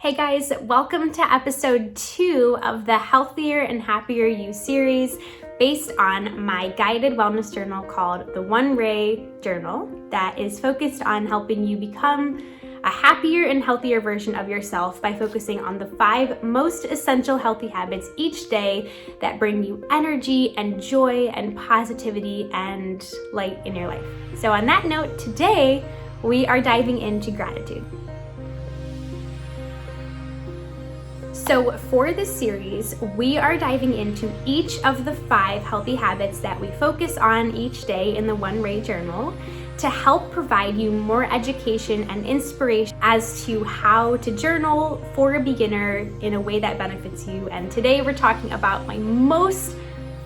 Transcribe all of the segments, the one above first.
Hey guys, welcome to episode 2 of the Healthier and Happier You series based on my guided wellness journal called the One Ray Journal that is focused on helping you become a happier and healthier version of yourself by focusing on the 5 most essential healthy habits each day that bring you energy and joy and positivity and light in your life. So on that note, today we are diving into gratitude. So for this series, we are diving into each of the 5 healthy habits that we focus on each day in the One Ray Journal to help provide you more education and inspiration as to how to journal for a beginner in a way that benefits you. And today we're talking about my most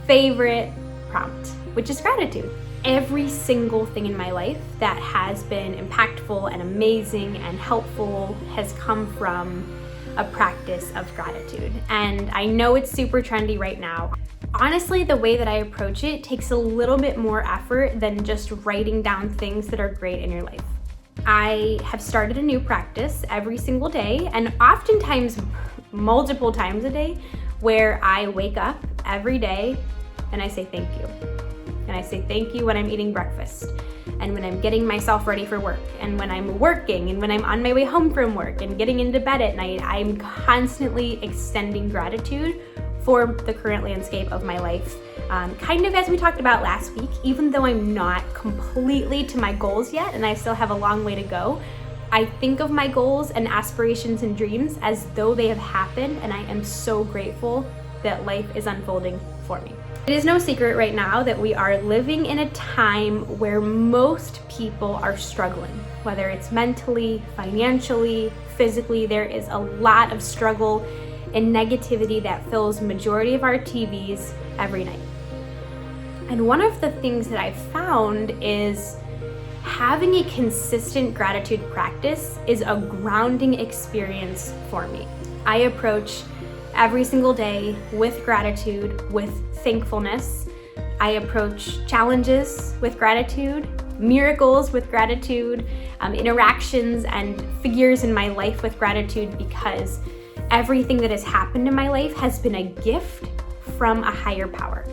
favorite prompt, which is gratitude. Every single thing in my life that has been impactful and amazing and helpful has come from a practice of gratitude. And I know it's super trendy right now. Honestly, the way that I approach it takes a little bit more effort than just writing down things that are great in your life. I have started a new practice every single day, and oftentimes multiple times a day, where I wake up every day and I say thank you. And I say thank you when I'm eating breakfast, and when I'm getting myself ready for work, and when I'm working, and when I'm on my way home from work and getting into bed at night. I'm constantly extending gratitude for the current landscape of my life. Kind of as we talked about last week, even though I'm not completely to my goals yet and I still have a long way to go, I think of my goals and aspirations and dreams as though they have happened, and I am so grateful that life is unfolding for me. It is no secret right now that we are living in a time where most people are struggling, whether it's mentally, financially, physically. There is a lot of struggle and negativity that fills majority of our TVs every night. And one of the things that I've found is having a consistent gratitude practice is a grounding experience for me. I approach every single day with gratitude, with thankfulness. I approach challenges with gratitude, miracles with gratitude, interactions and figures in my life with gratitude, because everything that has happened in my life has been a gift from a higher power.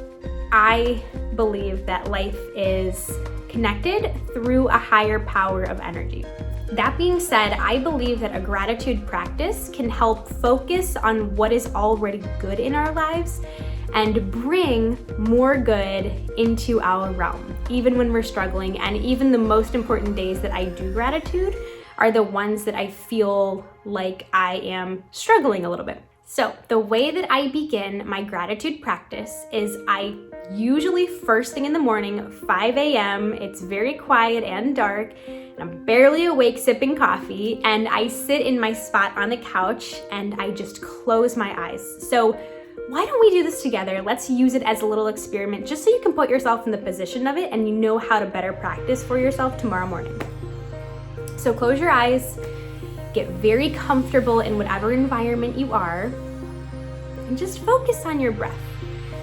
I believe that life is connected through a higher power of energy. That being said, I believe that a gratitude practice can help focus on what is already good in our lives and bring more good into our realm, even when we're struggling. And even the most important days that I do gratitude are the ones that I feel like I am struggling a little bit. So the way that I begin my gratitude practice is I usually first thing in the morning, 5 a.m., it's very quiet and dark, and I'm barely awake sipping coffee, and I sit in my spot on the couch and I just close my eyes. So why don't we do this together? Let's use it as a little experiment just so you can put yourself in the position of it and you know how to better practice for yourself tomorrow morning. So close your eyes, get very comfortable in whatever environment you are, and just focus on your breath.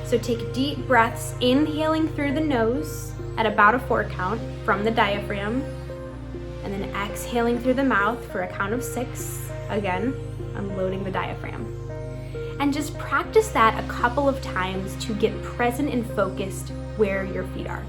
So take deep breaths, inhaling through the nose at about a 4 count from the diaphragm, and then exhaling through the mouth for a count of 6, again, unloading the diaphragm. And just practice that a couple of times to get present and focused where your feet are.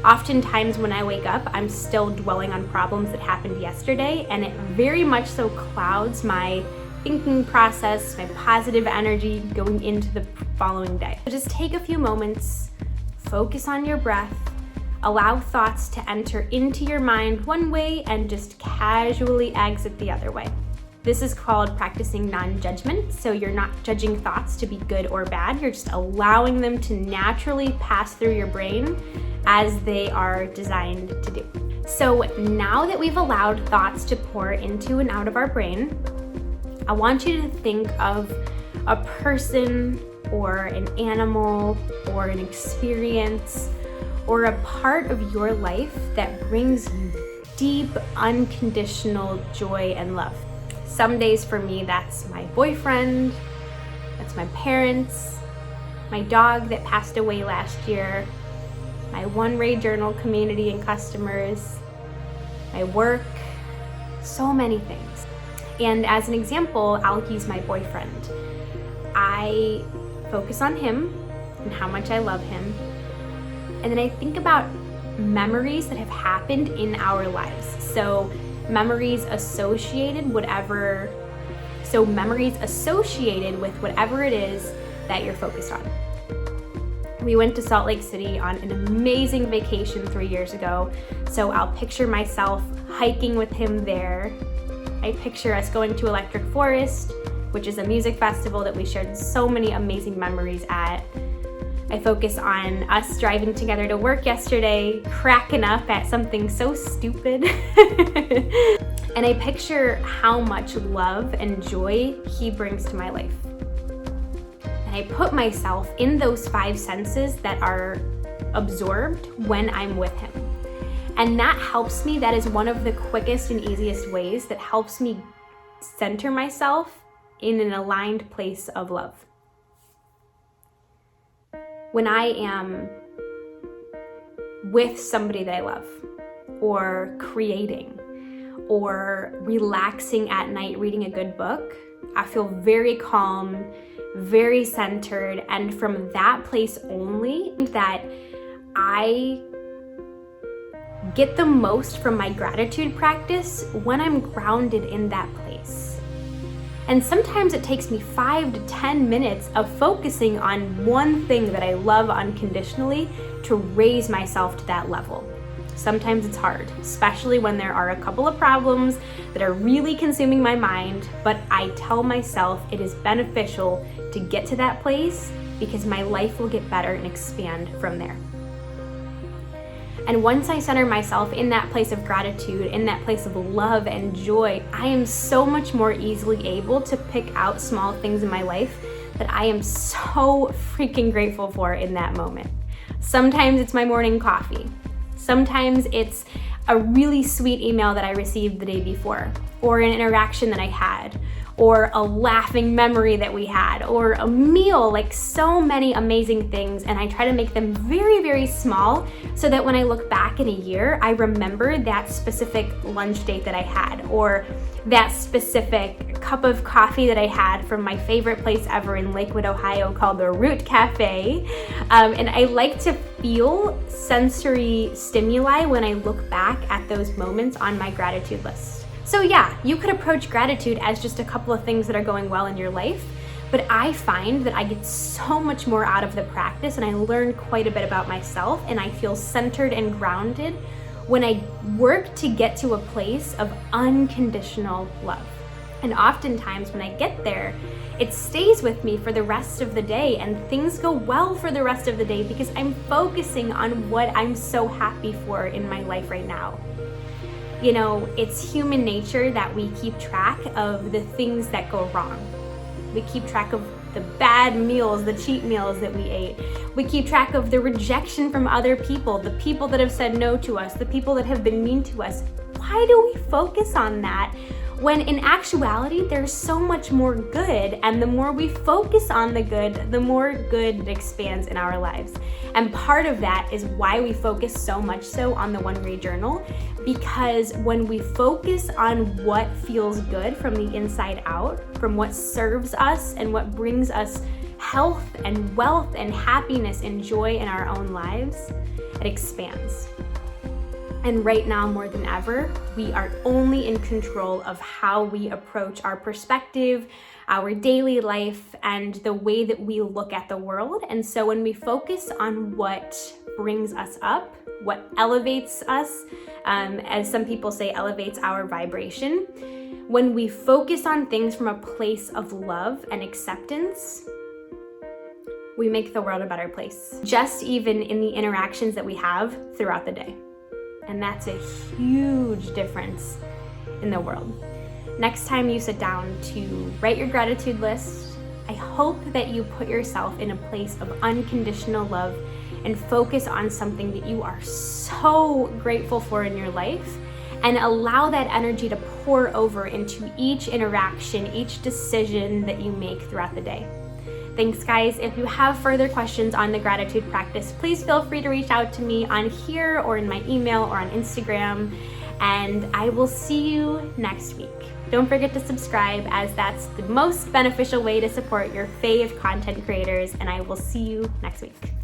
Oftentimes when I wake up, I'm still dwelling on problems that happened yesterday, and it very much so clouds my thinking process, my positive energy going into the following day. So just take a few moments, focus on your breath, allow thoughts to enter into your mind one way and just casually exit the other way. This is called practicing non-judgment. So you're not judging thoughts to be good or bad. You're just allowing them to naturally pass through your brain as they are designed to do. So now that we've allowed thoughts to pour into and out of our brain, I want you to think of a person or an animal or an experience or a part of your life that brings you deep, unconditional joy and love. Some days for me, that's my boyfriend, that's my parents, my dog that passed away last year, my One Ray Journal community and customers, my work, so many things. And as an example, I'll use my boyfriend. I focus on him and how much I love him. And then I think about memories that have happened in our lives. So memories associated with whatever it is that you're focused on. We went to Salt Lake City on an amazing vacation 3 years ago. So I'll picture myself hiking with him there. I picture us going to Electric Forest, which is a music festival that we shared so many amazing memories at. I focus on us driving together to work yesterday, cracking up at something so stupid. And I picture how much love and joy he brings to my life. And I put myself in those 5 senses that are absorbed when I'm with him. And that helps me. That is one of the quickest and easiest ways that helps me center myself in an aligned place of love. When I am with somebody that I love, or creating, or relaxing at night reading a good book, I feel very calm, very centered, and from that place only that I get the most from my gratitude practice when I'm grounded in that place. And sometimes it takes me 5 to 10 minutes of focusing on one thing that I love unconditionally to raise myself to that level. Sometimes it's hard, especially when there are a couple of problems that are really consuming my mind, but I tell myself it is beneficial to get to that place because my life will get better and expand from there. And once I center myself in that place of gratitude, in that place of love and joy, I am so much more easily able to pick out small things in my life that I am so freaking grateful for in that moment. Sometimes it's my morning coffee. Sometimes it's a really sweet email that I received the day before, or an interaction that I had, or a laughing memory that we had, or a meal, like so many amazing things. And I try to make them very, very small so that when I look back in a year, I remember that specific lunch date that I had, or that specific cup of coffee that I had from my favorite place ever in Lakewood, Ohio called the Root Cafe. And I like to feel sensory stimuli when I look back at those moments on my gratitude list. So yeah, you could approach gratitude as just a couple of things that are going well in your life, but I find that I get so much more out of the practice and I learn quite a bit about myself and I feel centered and grounded when I work to get to a place of unconditional love. And oftentimes when I get there, it stays with me for the rest of the day and things go well for the rest of the day because I'm focusing on what I'm so happy for in my life right now. You know, it's human nature that we keep track of the things that go wrong. We keep track of the bad meals, the cheat meals that we ate. We keep track of the rejection from other people, the people that have said no to us, the people that have been mean to us. Why do we focus on that when in actuality there's so much more good, and the more we focus on the good, the more good expands in our lives. And part of that is why we focus so much so on the One Ray Journal, because when we focus on what feels good from the inside out, from what serves us and what brings us health and wealth and happiness and joy in our own lives, it expands. And right now, more than ever, we are only in control of how we approach our perspective, our daily life, and the way that we look at the world. And so when we focus on what brings us up, what elevates us, as some people say, elevates our vibration, when we focus on things from a place of love and acceptance, we make the world a better place. Just even in the interactions that we have throughout the day. And that's a huge difference in the world. Next time you sit down to write your gratitude list, I hope that you put yourself in a place of unconditional love and focus on something that you are so grateful for in your life, and allow that energy to pour over into each interaction, each decision that you make throughout the day. Thanks, guys. If you have further questions on the gratitude practice, please feel free to reach out to me on here or in my email or on Instagram, and I will see you next week. Don't forget to subscribe, as that's the most beneficial way to support your fave content creators, and I will see you next week.